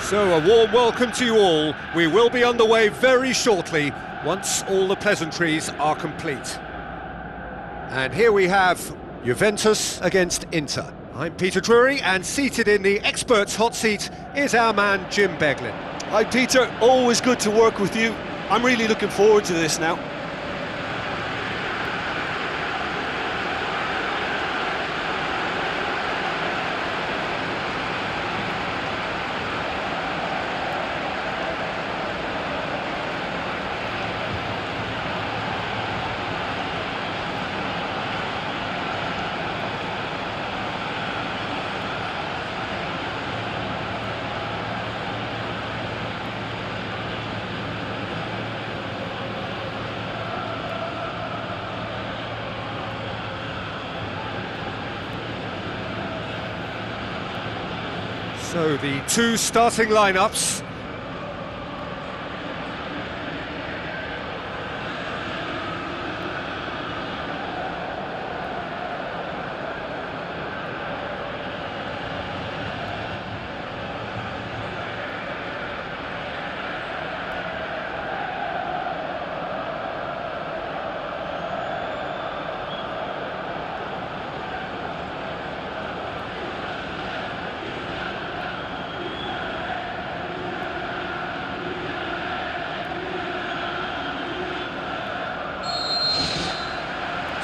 So a warm welcome to you all. We will be underway very shortly, once all the pleasantries are complete. And here we have Juventus against Inter. I'm Peter Drury, and seated in the experts' hot seat is our man Jim Beglin. Hi Peter, always good to work with you. I'm really looking forward to this now. So the two starting lineups.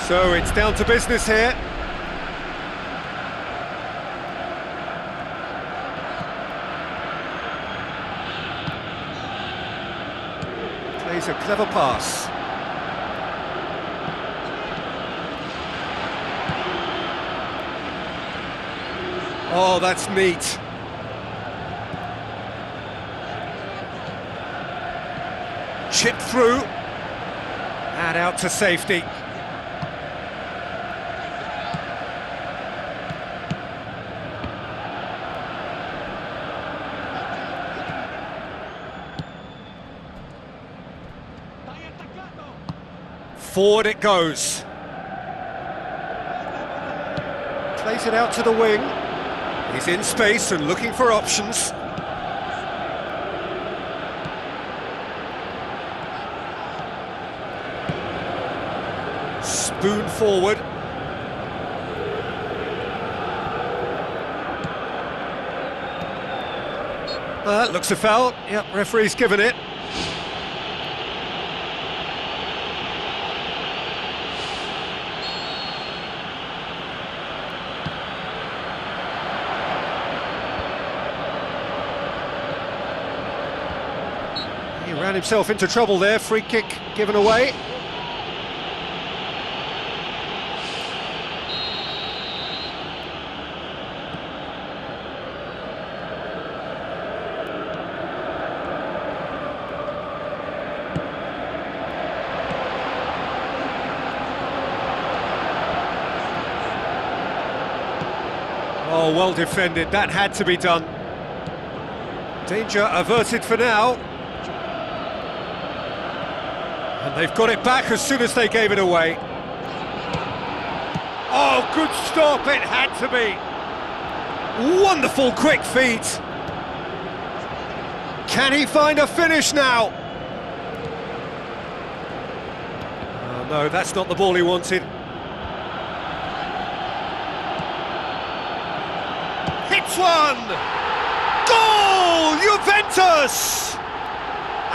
So it's down to business here. Plays a clever pass. Oh, that's neat. Chipped through. And out to safety. Forward it goes. Plays it out to the wing. He's in space and looking for options. Spoon forward. That looks a foul. Yep, referee's given it. He ran himself into trouble there, free kick given away. Oh, well defended, that had to be done. Danger averted for now. And they've got it back as soon as they gave it away. Oh, good stop, it had to be. Wonderful quick feet. Can he find a finish now? Oh, no, that's not the ball he wanted. Hits one! Goal! Juventus!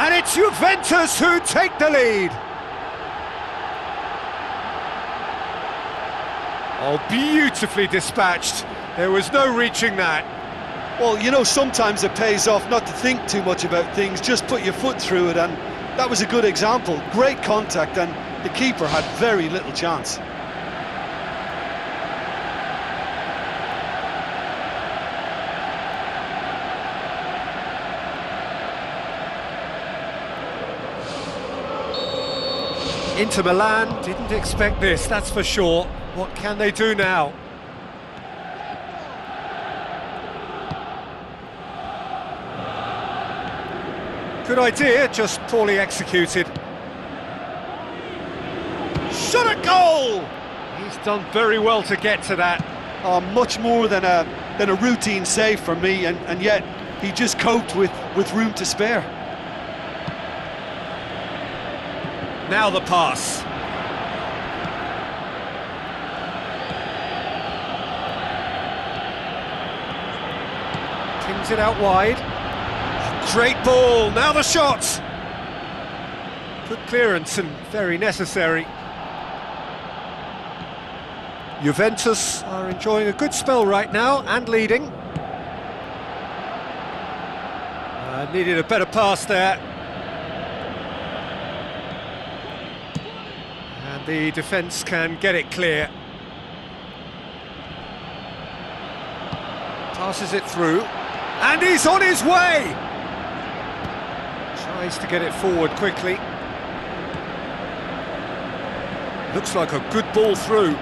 And it's Juventus who take the lead. Oh, beautifully dispatched. There was no reaching that. Well, you know, sometimes it pays off not to think too much about things, just put your foot through it, and that was a good example. Great contact, and the keeper had very little chance. Inter Milan didn't expect this, that's for sure. What can they do now? Good idea, just poorly executed. Shot at goal! He's done very well to get to that. Much more than a routine save for me, and yet He just coped with room to spare. Now the pass. Pings it out wide. Great ball, now the shot! Good clearance and very necessary. Juventus are enjoying a good spell right now and leading. Needed a better pass there. And the defence can get it clear. Passes it through. And he's on his way! Tries to get it forward quickly. Looks like a good ball through.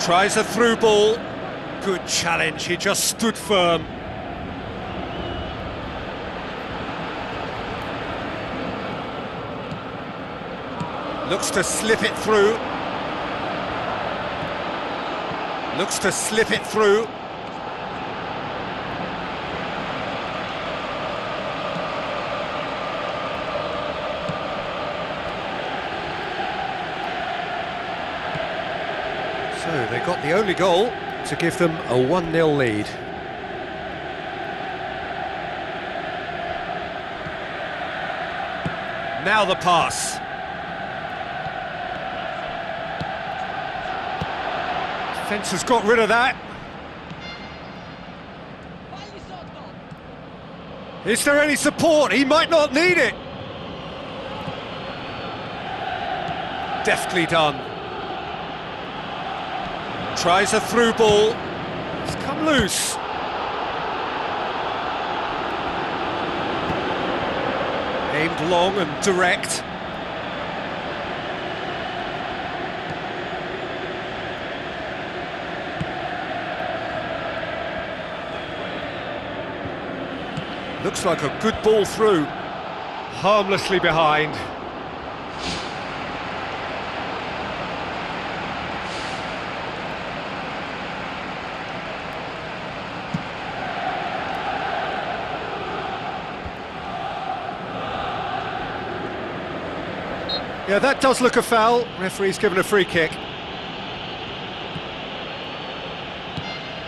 Tries a through ball. Good challenge, he just stood firm. Looks to slip it through. Looks to slip it through. So they got the only goal to give them a 1-0 lead. Now the pass. Defence has got rid of that. Is there any support? He might not need it. Deftly done. Tries a through ball. It's come loose. Aimed long and direct. Looks like a good ball through. Harmlessly behind. Yeah, that does look a foul. Referee's given a free kick.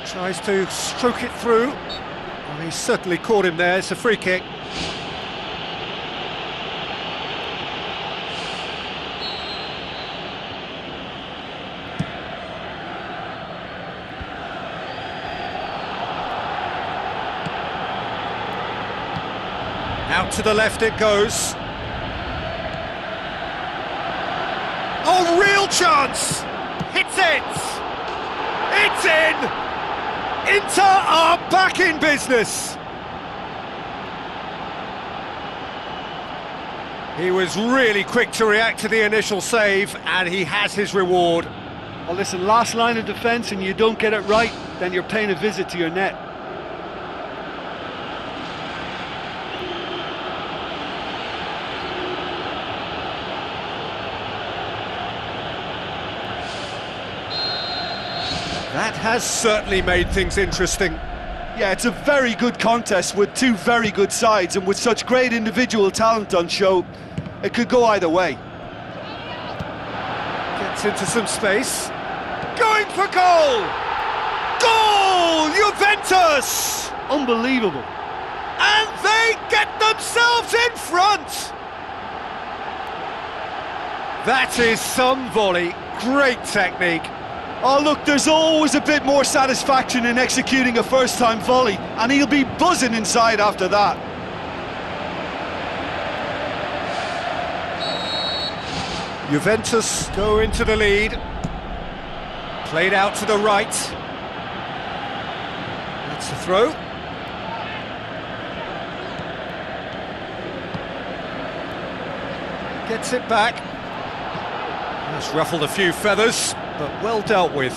Tries to stroke it through. Well, he's certainly caught him there. It's a free kick. Out to the left it goes. Oh, real chance! Hits it! It's in! Inter are back in business! He was really quick to react to the initial save, and he has his reward. Well, listen, last line of defence and you don't get it right, then you're paying a visit to your net. That has certainly made things interesting. Yeah, it's a very good contest with two very good sides, and with such great individual talent on show, it could go either way. Gets into some space. Going for goal! Goal! Juventus! Unbelievable. And they get themselves in front! That is some volley. Great technique. Oh look, there's always a bit more satisfaction in executing a first-time volley, and he'll be buzzing inside after that. Juventus go into the lead. Played out to the right. That's the throw. Gets it back. That's ruffled a few feathers, but well dealt with.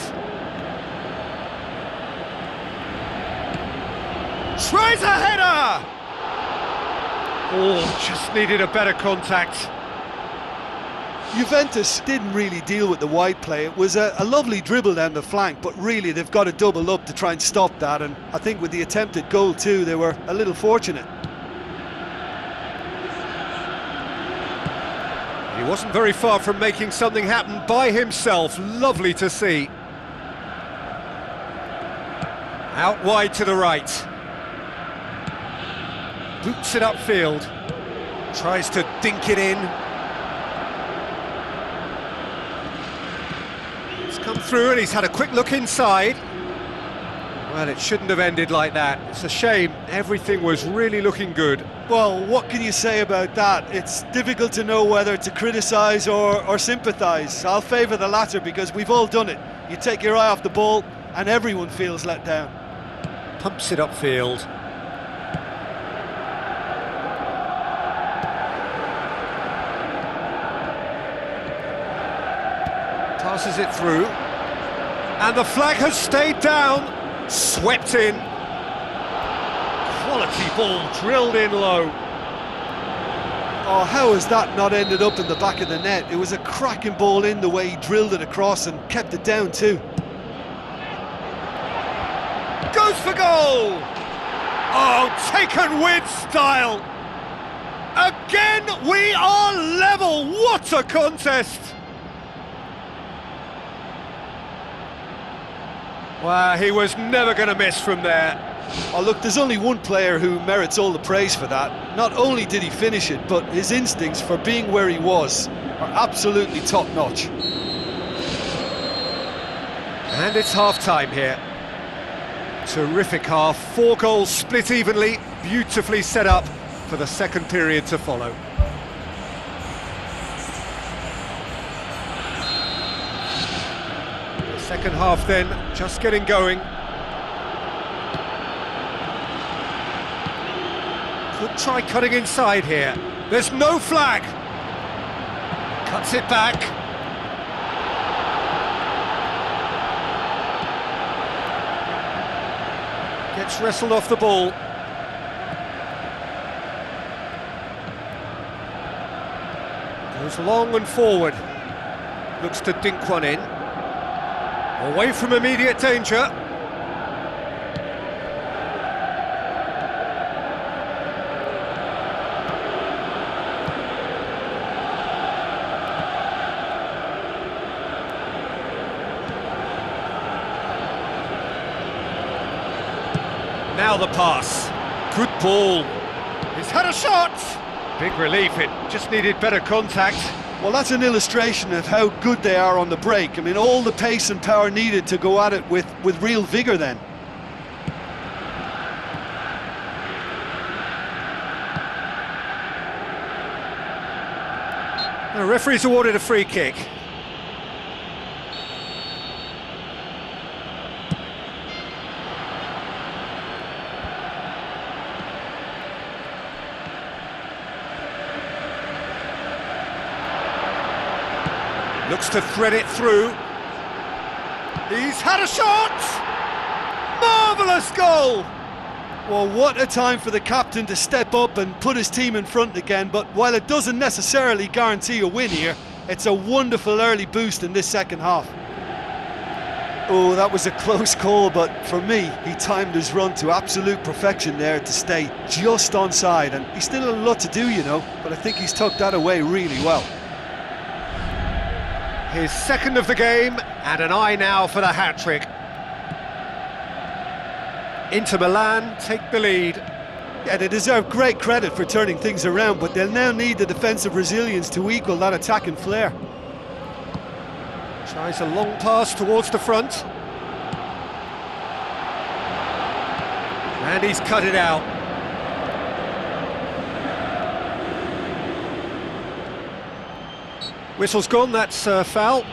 Tries a header! Oh, just needed a better contact. Juventus didn't really deal with the wide play. It was a lovely dribble down the flank, but really they've got to double up to try and stop that, and I think with the attempted goal too, they were a little fortunate. He wasn't very far from making something happen by himself. Lovely to see. Out wide to the right. Boots it upfield. Tries to dink it in. It's come through and he's had a quick look inside. Well, it shouldn't have ended like that. It's a shame. Everything was really looking good. Well, what can you say about that? It's difficult to know whether to criticise or sympathise. I'll favour the latter because we've all done it. You take your eye off the ball and everyone feels let down. Pumps it upfield. Passes it through. And the flag has stayed down. Swept in. Quality ball drilled in low. Oh, how has that not ended up in the back of the net? It was a cracking ball in the way he drilled it across and kept it down too. Goes for goal! Oh, taken with style! Again, we are level! What a contest! Well, he was never going to miss from there. Oh look, there's only one player who merits all the praise for that. Not only did he finish it, but his instincts for being where he was are absolutely top-notch. And it's half-time here. Terrific half, 4 goals split evenly, beautifully set up for the second period to follow. The second half then, just getting going. Could try cutting inside here. There's no flag. Cuts it back. Gets wrestled off the ball. Goes long and forward. Looks to dink one in. Away from immediate danger. Now the pass. Good ball. He's had a shot. Big relief, it just needed better contact. Well, that's an illustration of how good they are on the break. I mean, all the pace and power needed to go at it with real vigour then. The referee's awarded a free kick. Looks to thread it through. He's had a shot! Marvellous goal! Well, what a time for the captain to step up and put his team in front again, but while it doesn't necessarily guarantee a win here, it's a wonderful early boost in this second half. Oh, that was a close call, but for me, he timed his run to absolute perfection there to stay just onside, and he's still a lot to do, you know, but I think he's tucked that away really well. His second of the game, and an eye now for the hat-trick. Inter Milan take the lead. Yeah, they deserve great credit for turning things around, but they'll now need the defensive resilience to equal that attacking flair. Tries a long pass towards the front. And he's cut it out. Whistle's gone, that's foul.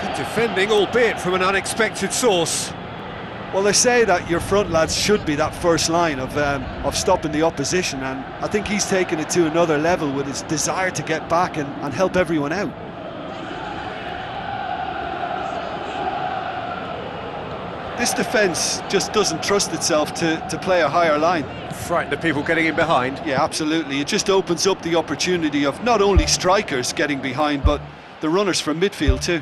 Good defending, albeit from an unexpected source. Well, they say that your front lads should be that first line of stopping the opposition, and I think he's taken it to another level with his desire to get back and help everyone out. This defence just doesn't trust itself to play a higher line. Frighten the people getting in behind. Yeah, absolutely. It just opens up the opportunity of not only strikers getting behind, but the runners from midfield too.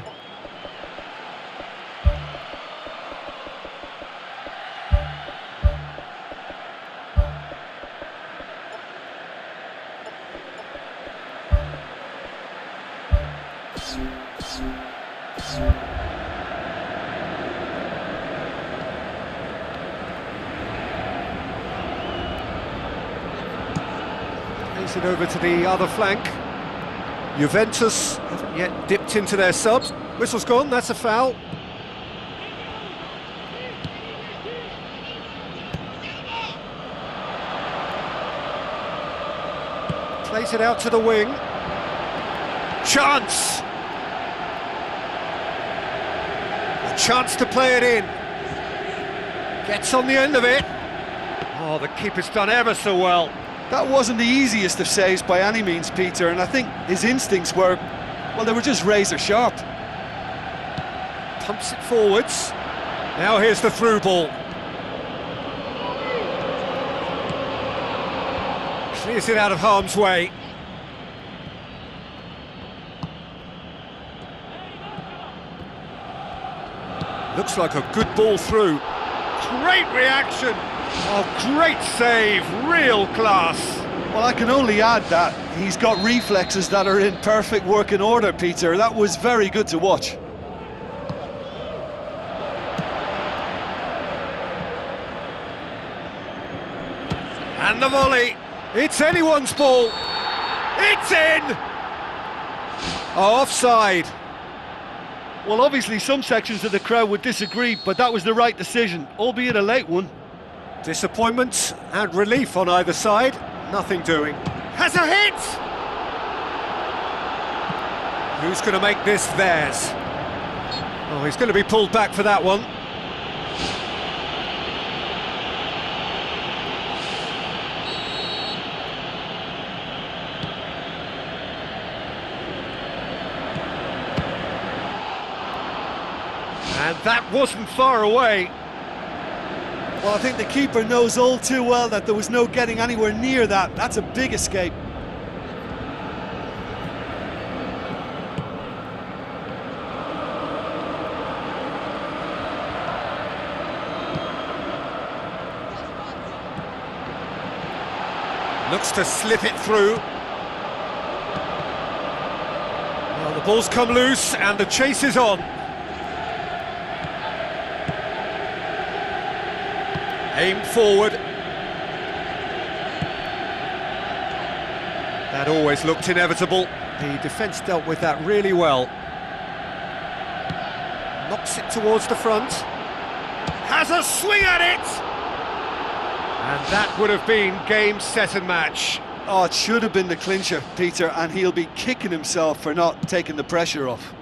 Plays it over to the other flank. Juventus haven't yet dipped into their subs. Whistle's gone, that's a foul. Plays it out to the wing. Chance! A chance to play it in. Gets on the end of it. Oh, the keeper's done ever so well. That wasn't the easiest of saves by any means, Peter, and I think his instincts were, well, they were just razor sharp. Pumps it forwards. Now here's the through ball. Clears it out of harm's way. Looks like a good ball through. Great reaction! Oh, great save, real class. Well, I can only add that he's got reflexes that are in perfect working order, Peter. That was very good to watch. And the volley. It's anyone's ball. It's in! Oh, offside. Well, obviously some sections of the crowd would disagree, but that was the right decision, albeit a late one. Disappointment and relief on either side. Nothing doing. Has a hit! Who's going to make this theirs? Oh, he's going to be pulled back for that one. And that wasn't far away. Well, I think the keeper knows all too well that there was no getting anywhere near that. That's a big escape. Looks to slip it through. Well, the ball's come loose and the chase is on. Aimed forward. That always looked inevitable. The defence dealt with that really well. Knocks it towards the front. Has a swing at it! And that would have been game, set and match. Oh, it should have been the clincher, Peter, and he'll be kicking himself for not taking the pressure off.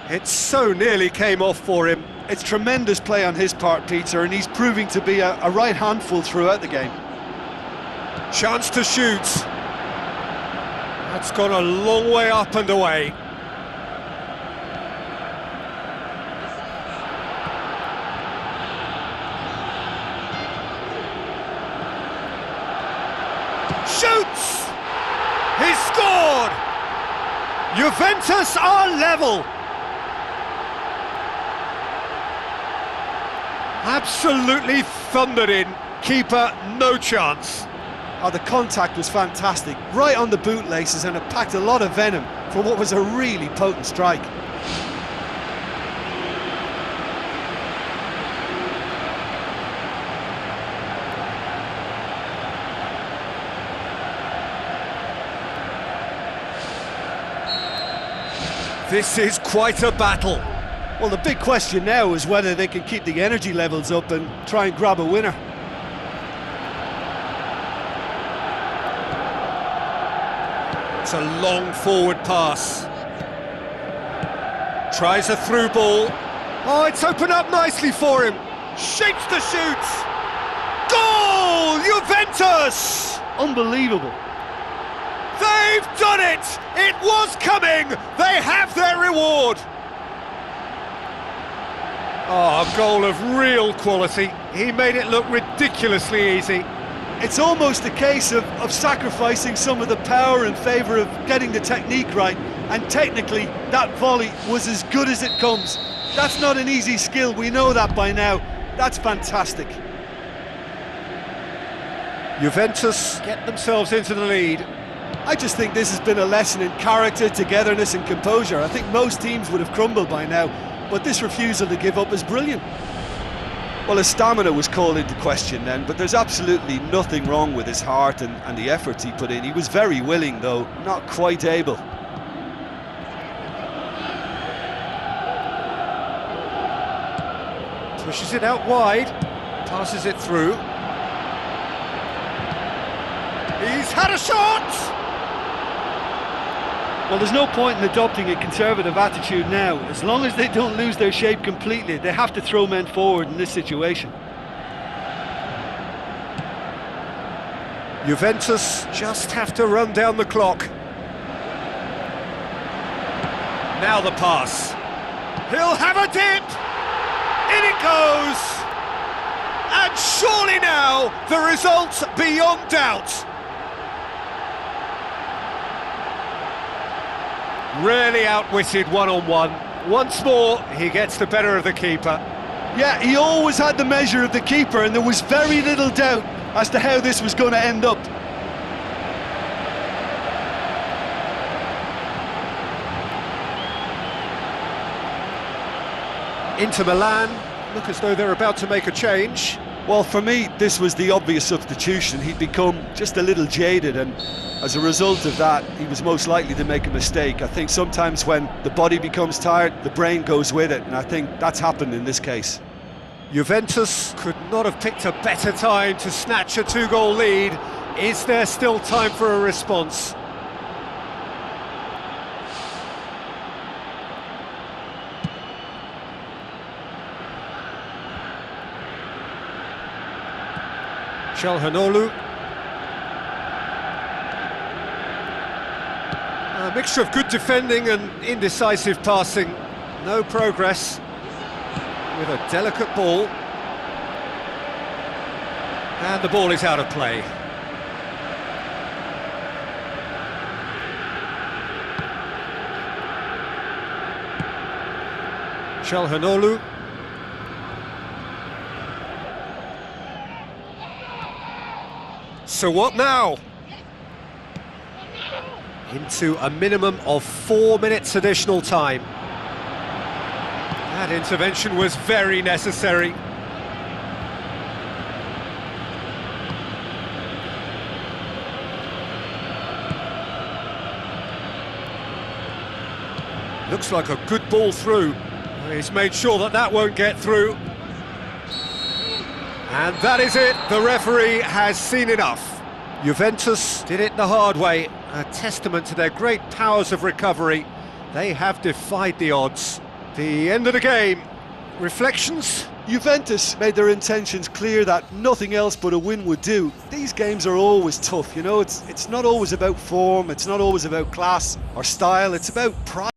It so nearly came off for him. It's tremendous play on his part, Peter, and he's proving to be a right handful throughout the game. Chance to shoot. That's gone a long way up and away. Shoots! He scored! Juventus are level! Absolutely thundered in. Keeper, no chance. Oh, the contact was fantastic, right on the bootlaces, and it packed a lot of venom for what was a really potent strike. This is quite a battle. Well, the big question now is whether they can keep the energy levels up and try and grab a winner. It's a long forward pass. Tries a through ball. Oh, it's opened up nicely for him. Shapes the shoot. Goal! Juventus! Unbelievable. They've done it! It was coming! They have their reward! Oh, a goal of real quality. He made it look ridiculously easy. It's almost a case of sacrificing some of the power in favour of getting the technique right, and technically that volley was as good as it comes. That's not an easy skill, we know that by now. That's fantastic. Juventus get themselves into the lead. I just think this has been a lesson in character, togetherness and composure. I think most teams would have crumbled by now, but this refusal to give up is brilliant. Well, his stamina was called into question then, but there's absolutely nothing wrong with his heart and the efforts he put in. He was very willing, though, not quite able. Pushes it out wide, passes it through. He's had a shot! Well, there's no point in adopting a conservative attitude now. As long as they don't lose their shape completely, they have to throw men forward in this situation. Juventus just have to run down the clock. Now the pass. He'll have a dip! In it goes! And surely now, the result beyond doubt. Really outwitted one-on-one. Once more, he gets the better of the keeper. Yeah, he always had the measure of the keeper, and there was very little doubt as to how this was going to end up. Inter Milan look as though they're about to make a change. Well, for me, this was the obvious substitution. He'd become just a little jaded, and as a result of that, he was most likely to make a mistake. I think sometimes when the body becomes tired, the brain goes with it, and I think that's happened in this case. Juventus could not have picked a better time to snatch a two-goal lead. Is there still time for a response? Calhanoglu. A mixture of good defending and indecisive passing. No progress with a delicate ball. And the ball is out of play. Calhanoglu. So what now? Into a minimum of 4 minutes additional time. That intervention was very necessary. Looks like a good ball through. He's made sure that that won't get through. And that is it, the referee has seen enough. Juventus did it the hard way, a testament to their great powers of recovery. They have defied the odds. The end of the game. Reflections? Juventus made their intentions clear that nothing else but a win would do. These games are always tough, you know, it's not always about form, it's not always about class or style, it's about pride.